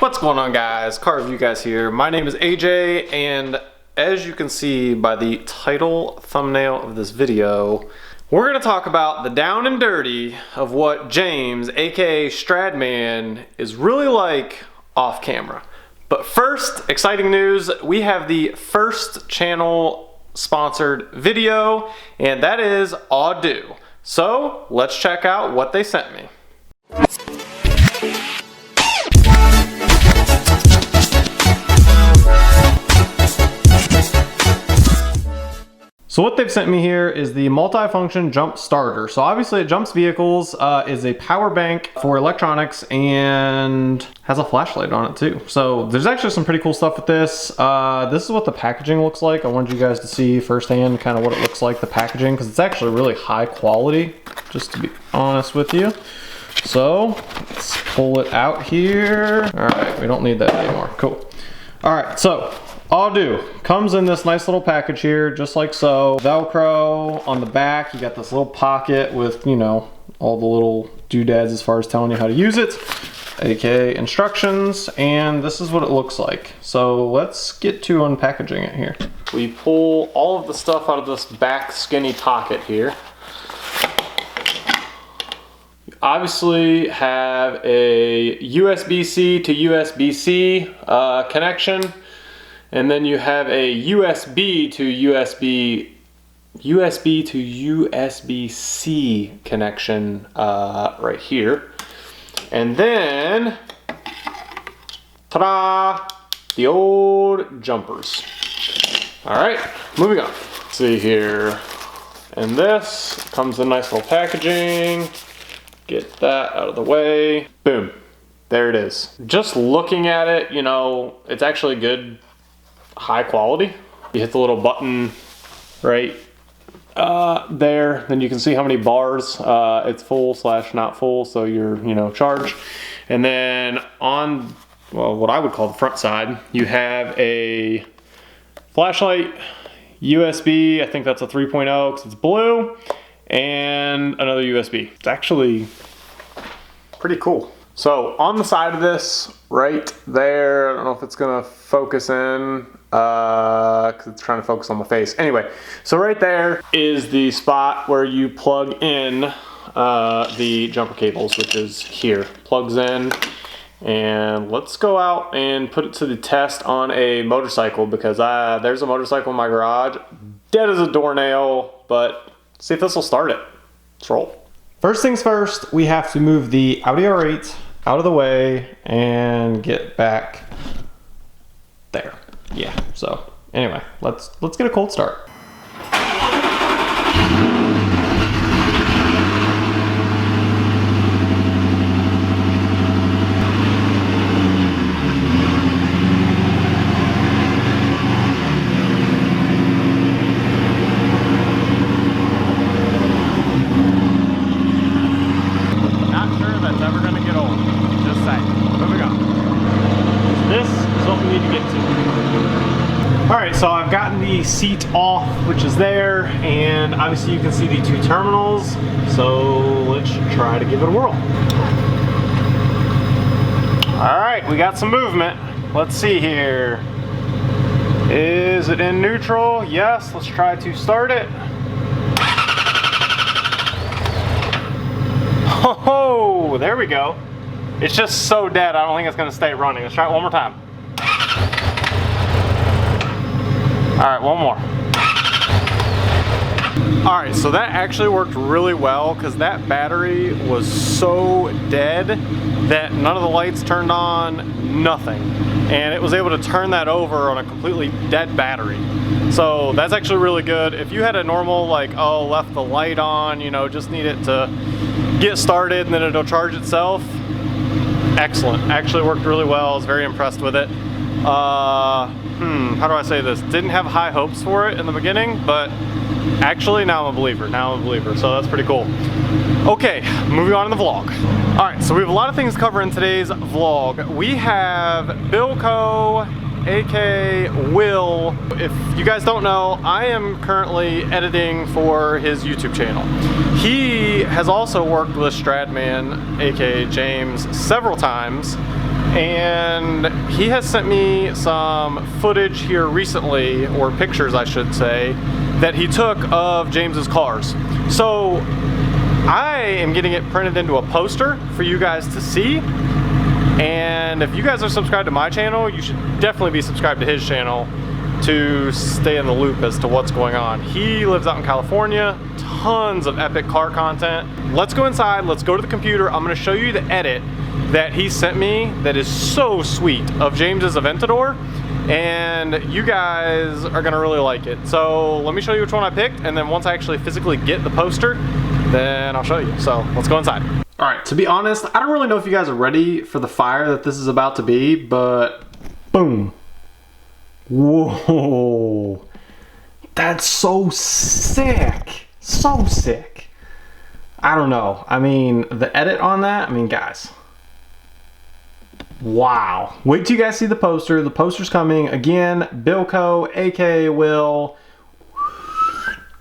What's going on, guys? Car Review Guys here. My name is AJ, and as you can see by the title thumbnail of this video, we're going to talk about the down and dirty of what James, aka Stradman, is really like off camera. But first, exciting news, we have the first channel sponsored video, and that is Audew. So let's check out what they sent me. So what they've sent me here is the multi-function jump starter. So obviously it jumps vehicles, is a power bank for electronics, and has a flashlight on it too. So there's actually some pretty cool stuff with this. This is what the packaging looks like. I wanted you guys to see firsthand kind of what it looks like, the packaging, because it's actually really high quality, just to be honest with you. So let's pull it out here. All right, we don't need that anymore, cool. All right, so Audew comes in this nice little package here, just like so. Velcro on the back. You got this little pocket with, you know, all the little doodads as far as telling you how to use it, aka instructions, and this is what it looks like. So let's get to unpackaging it here. We pull all of the stuff out of this back skinny pocket here. You obviously have a USB-C to USB-C connection. And then you have a USB to USB-C connection right here. And then, ta-da, the old jumpers. All right, moving on. Let's see here. And this comes in nice little packaging. Get that out of the way. Boom, there it is. Just looking at it, you know, it's actually good. High quality. You hit the little button right there, then you can see how many bars it's full slash not full, so you're, you know, charged. And then on, well, what I would call the front side, you have a flashlight, USB, I think that's a 3.0 because it's blue, and another USB. It's actually pretty cool. So on the side of this, right there, I don't know if it's gonna focus in, because it's trying to focus on my face. Anyway, so right there is the spot where you plug in the jumper cables, which is here. Plugs in, and let's go out and put it to the test on a motorcycle, because there's a motorcycle in my garage, dead as a doornail, but see if this will start it. Let's roll. First things first, we have to move the Audi R8 out of the way and get back there. Yeah, so anyway, let's get a cold start. Alright, so I've gotten the seat off, which is there, and obviously you can see the two terminals, so let's try to give it a whirl. Alright, we got some movement. Let's see here. Is it in neutral? Yes, let's try to start it. Oh, there we go. It's just so dead, I don't think it's going to stay running. Let's try it one more time. Alright, one more. Alright, so that actually worked really well, because that battery was so dead that none of the lights turned on, nothing. And it was able to turn that over on a completely dead battery. So that's actually really good. If you had a normal, like, oh, left the light on, you know, just need it to get started and then it'll charge itself, excellent. Actually worked really well. I was very impressed with it. How do I say this? Didn't have high hopes for it in the beginning, but actually now I'm a believer. So that's pretty cool. Okay, moving on in the vlog. All right, so we have a lot of things to cover in today's vlog. We have Bilko, aka Will. If you guys don't know, I am currently editing for his YouTube channel. He has also worked with Stradman, aka James, several times. and he has sent me some footage here recently, or pictures I should say, that he took of James's cars. So I am getting it printed into a poster for you guys to see, and if you guys are subscribed to my channel, you should definitely be subscribed to his channel to stay in the loop as to what's going on. He lives out in California, tons of epic car content. Let's go inside, let's go to the computer. I'm gonna show you the edit that he sent me that is so sweet of James's Aventador, and you guys are gonna really like it. So let me show you which one I picked, and then once I actually physically get the poster, then I'll show you. So let's go inside. All right, to be honest, I don't really know if you guys are ready for the fire that this is about to be, but boom. Whoa, that's so sick, so sick. I don't know, I mean, the edit on that, I mean, guys, wow. Wait till you guys see the poster. The poster's coming. Again, Bilko, aka Will.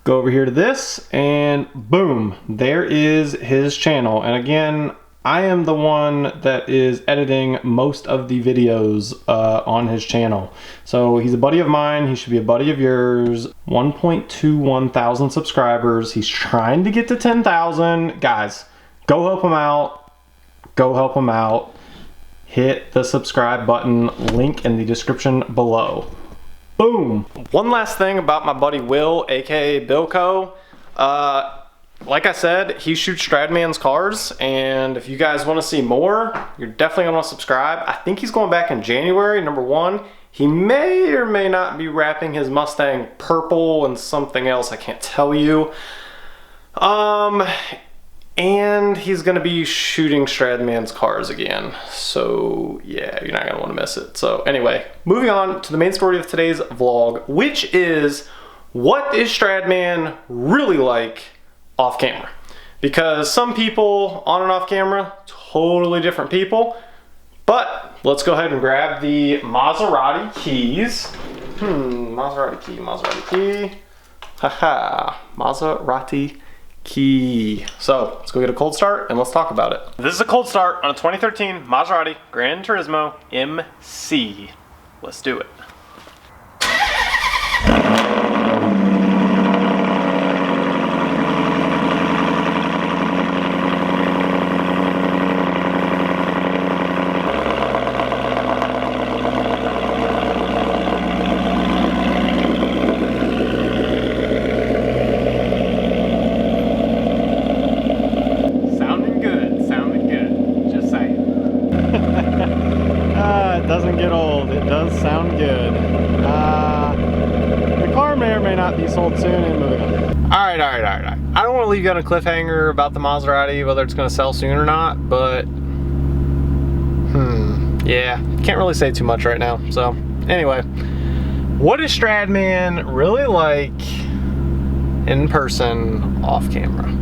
Go over here to this, and boom, there is his channel. And again, I am the one that is editing most of the videos on his channel. So he's a buddy of mine, he should be a buddy of yours. 1.21 thousand subscribers. He's trying to get to 10,000. Guys, go help him out. Go help him out. Hit the subscribe button, link in the description below. Boom. One last thing about my buddy Will, aka Bilko. Like I said, he shoots Stradman's cars, and if you guys want to see more, you're definitely going to want to subscribe. I think he's going back in January, #1. He may or may not be wrapping his Mustang purple and something else, I can't tell you. And he's going to be shooting Stradman's cars again. So yeah, you're not going to want to miss it. So anyway, moving on to the main story of today's vlog, which is, what is Stradman really like off camera? Because some people on and off camera, totally different people. But let's go ahead and grab the Maserati keys. Maserati key. Haha, Maserati key. So let's go get a cold start and let's talk about it. This is a cold start on a 2013 Maserati Granturismo MC. Let's do it. It doesn't get old. It does sound good. The car may or may not be sold soon, and moving on. All right. I don't want to leave you on a cliffhanger about the Maserati, whether it's going to sell soon or not, but yeah, can't really say too much right now. So anyway, what is Stradman really like in person off camera?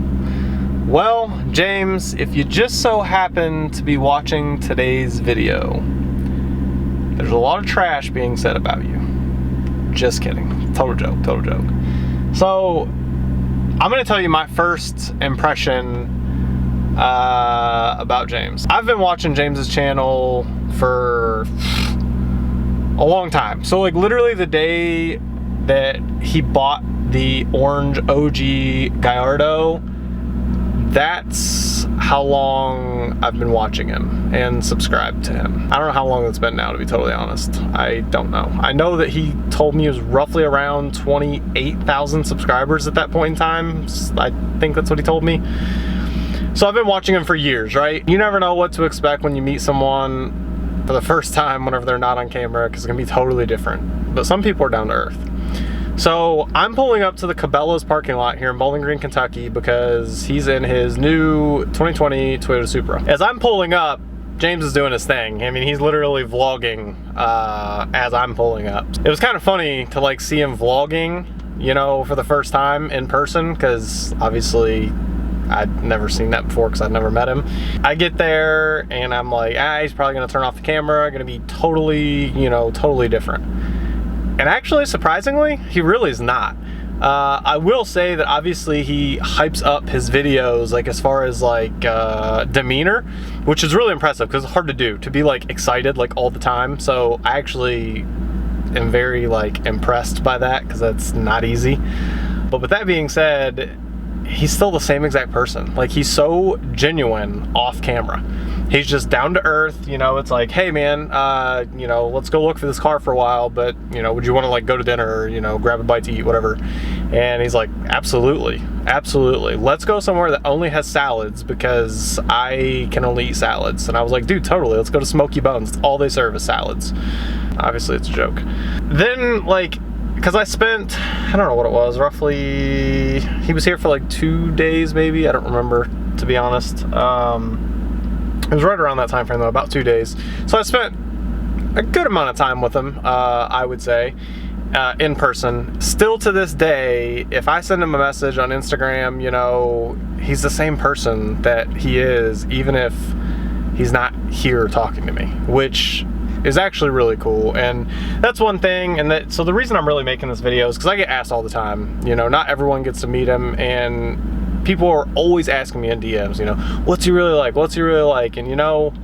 Well, James, if you just so happen to be watching today's video, there's a lot of trash being said about you. Just kidding. Total joke, total joke. So, I'm gonna tell you my first impression about James. I've been watching James's channel for a long time. So like literally the day that he bought the orange OG Gallardo, that's how long I've been watching him and subscribed to him. I don't know how long it's been now, to be totally honest. I don't know. I know that he told me he was roughly around 28,000 subscribers at that point in time. I think that's what he told me. So I've been watching him for years, right? You never know what to expect when you meet someone for the first time whenever they're not on camera, because it's gonna be totally different. But some people are down to earth. So I'm pulling up to the Cabela's parking lot here in Bowling Green, Kentucky, because he's in his new 2020 Toyota Supra. As I'm pulling up, James is doing his thing. I mean, he's literally vlogging as I'm pulling up. It was kind of funny to like see him vlogging, you know, for the first time in person, because obviously I'd never seen that before because I'd never met him. I get there and I'm like, he's probably gonna turn off the camera, gonna be totally, you know, totally different. And actually, surprisingly, he really is not. I will say that obviously he hypes up his videos, like as far as like demeanor, which is really impressive because it's hard to do, to be like excited like all the time. So I actually am very like impressed by that because that's not easy. But with that being said, he's still the same exact person. Like, he's so genuine off camera. He's just down to earth, you know. It's like, hey man, you know, let's go look for this car for a while, but you know, would you want to like go to dinner or, you know, grab a bite to eat, whatever. And he's like, absolutely, absolutely, let's go somewhere that only has salads because I can only eat salads. And I was like, dude, totally, let's go to Smoky Bones. All they serve is salads. Obviously it's a joke. Then like, because I spent, I don't know what it was, roughly, he was here for like 2 days maybe, I don't remember, to be honest. It was right around that time frame though, about 2 days. So I spent a good amount of time with him, I would say, in person. Still to this day, if I send him a message on Instagram, you know, he's the same person that he is, even if he's not here talking to me, which is actually really cool. And that's one thing. And so the reason I'm really making this video is because I get asked all the time, you know, not everyone gets to meet him, and people are always asking me in DMs, you know, what's he really like? What's he really like? And you know,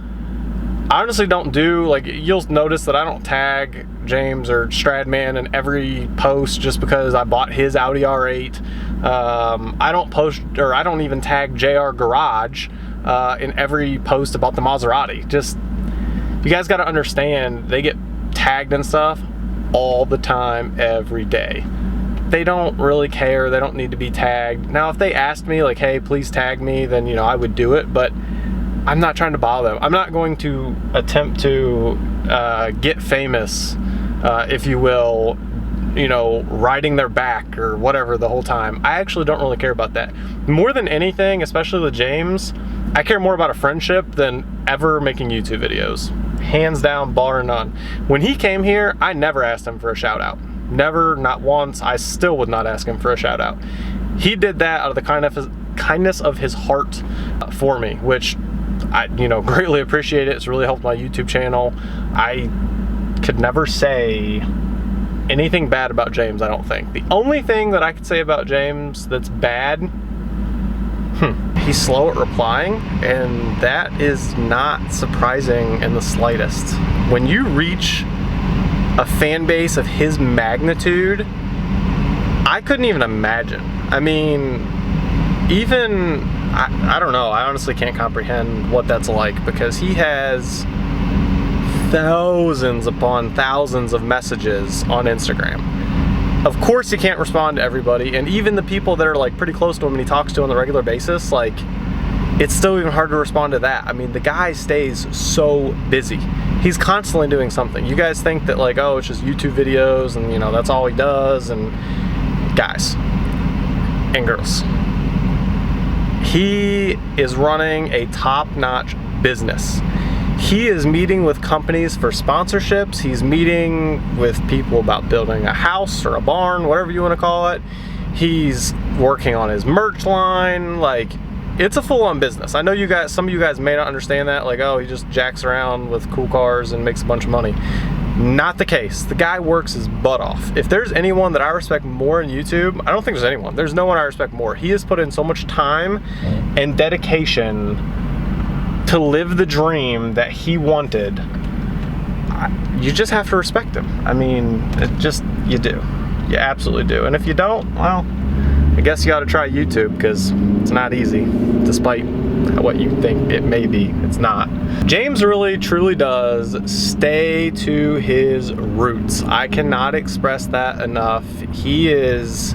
I honestly don't do, like, you'll notice that I don't tag James or Stradman in every post just because I bought his Audi R8. I don't post, or I don't even tag JR Garage in every post about the Maserati. Just, you guys got to understand, they get tagged and stuff all the time, every day. They don't really care. They don't need to be tagged. Now, if they asked me like, hey, please tag me, then, you know, I would do it, but I'm not trying to bother them. I'm not going to attempt to get famous, if you will, you know, riding their back or whatever the whole time. I actually don't really care about that. More than anything, especially with James, I care more about a friendship than ever making YouTube videos. Hands down, bar none. When he came here, I never asked him for a shout out. Never, not once. I still would not ask him for a shout out. He did that out of the kindness of his heart for me, which I, you know, greatly appreciate it. It's really helped my YouTube channel. I could never say anything bad about James, I don't think. The only thing that I could say about James that's bad, he's slow at replying, and that is not surprising in the slightest. When you reach a fan base of his magnitude, I couldn't even imagine. I mean, even, I don't know, I honestly can't comprehend what that's like, because he has thousands upon thousands of messages on Instagram. Of course he can't respond to everybody, and even the people that are like pretty close to him and he talks to on a regular basis, like, it's still even hard to respond to that. I mean, the guy stays so busy. He's constantly doing something. You guys think that like, oh, it's just YouTube videos and, you know, that's all he does. And guys and girls, he is running a top-notch business. He is meeting with companies for sponsorships. He's meeting with people about building a house or a barn, whatever you want to call it. He's working on his merch line. Like, it's a full-on business. I know you guys, some of you guys may not understand that, like, oh, he just jacks around with cool cars and makes a bunch of money. Not the case. The guy works his butt off. If there's anyone that I respect more in YouTube, I don't think there's anyone. There's no one I respect more. He has put in so much time and dedication to live the dream that he wanted. You just have to respect him. I mean, you do. You absolutely do. And if you don't, well, I guess you ought to try YouTube, because it's not easy, despite what you think it may be. It's not. James really, truly does stay to his roots. I cannot express that enough. He is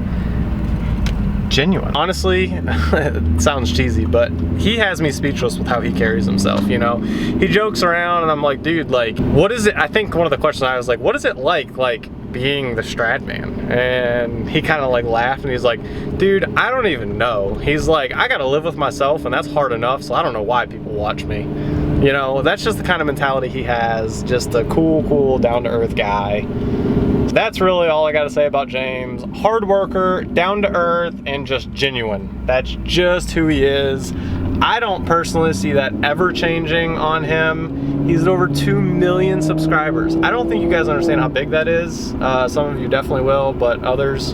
genuine. Honestly, it sounds cheesy, but he has me speechless with how he carries himself, you know? He jokes around, and I'm like, dude, like, what is it? I think one of the questions I was like, what is it like being the Stradman? And he kind of like laughed, and he's like, dude, I don't even know. He's like, I gotta live with myself, and that's hard enough, so I don't know why people watch me. You know, that's just the kind of mentality he has. Just a cool, down-to-earth guy. That's really all I gotta say about James. Hard worker, down to earth, and just genuine. That's just who he is. I don't personally see that ever changing on him. He's at over 2 million subscribers. I don't think you guys understand how big that is. Some of you definitely will, but others,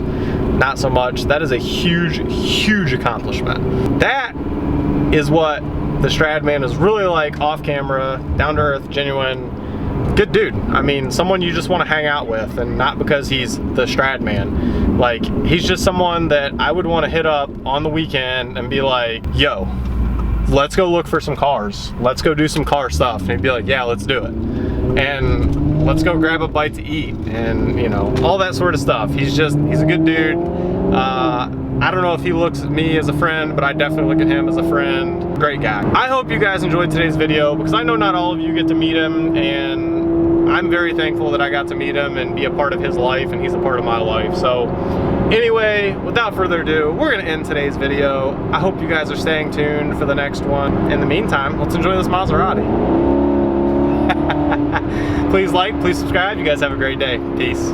not so much. That is a huge, huge accomplishment. That is what the Stradman is really like off camera, down to earth, genuine, good dude. I mean, someone you just want to hang out with, and not because he's the Stradman. Like, he's just someone that I would want to hit up on the weekend and be like, yo, let's go look for some cars. Let's go do some car stuff. And he'd be like, yeah, let's do it. And let's go grab a bite to eat, and you know, all that sort of stuff. He's a good dude. I don't know if he looks at me as a friend, but I definitely look at him as a friend. Great guy. I hope you guys enjoyed today's video, because I know not all of you get to meet him, and I'm very thankful that I got to meet him and be a part of his life, and he's a part of my life. So anyway, without further ado, we're gonna end today's video. I hope you guys are staying tuned for the next one. In the meantime, let's enjoy this Maserati. Please like, please subscribe. You guys have a great day. Peace.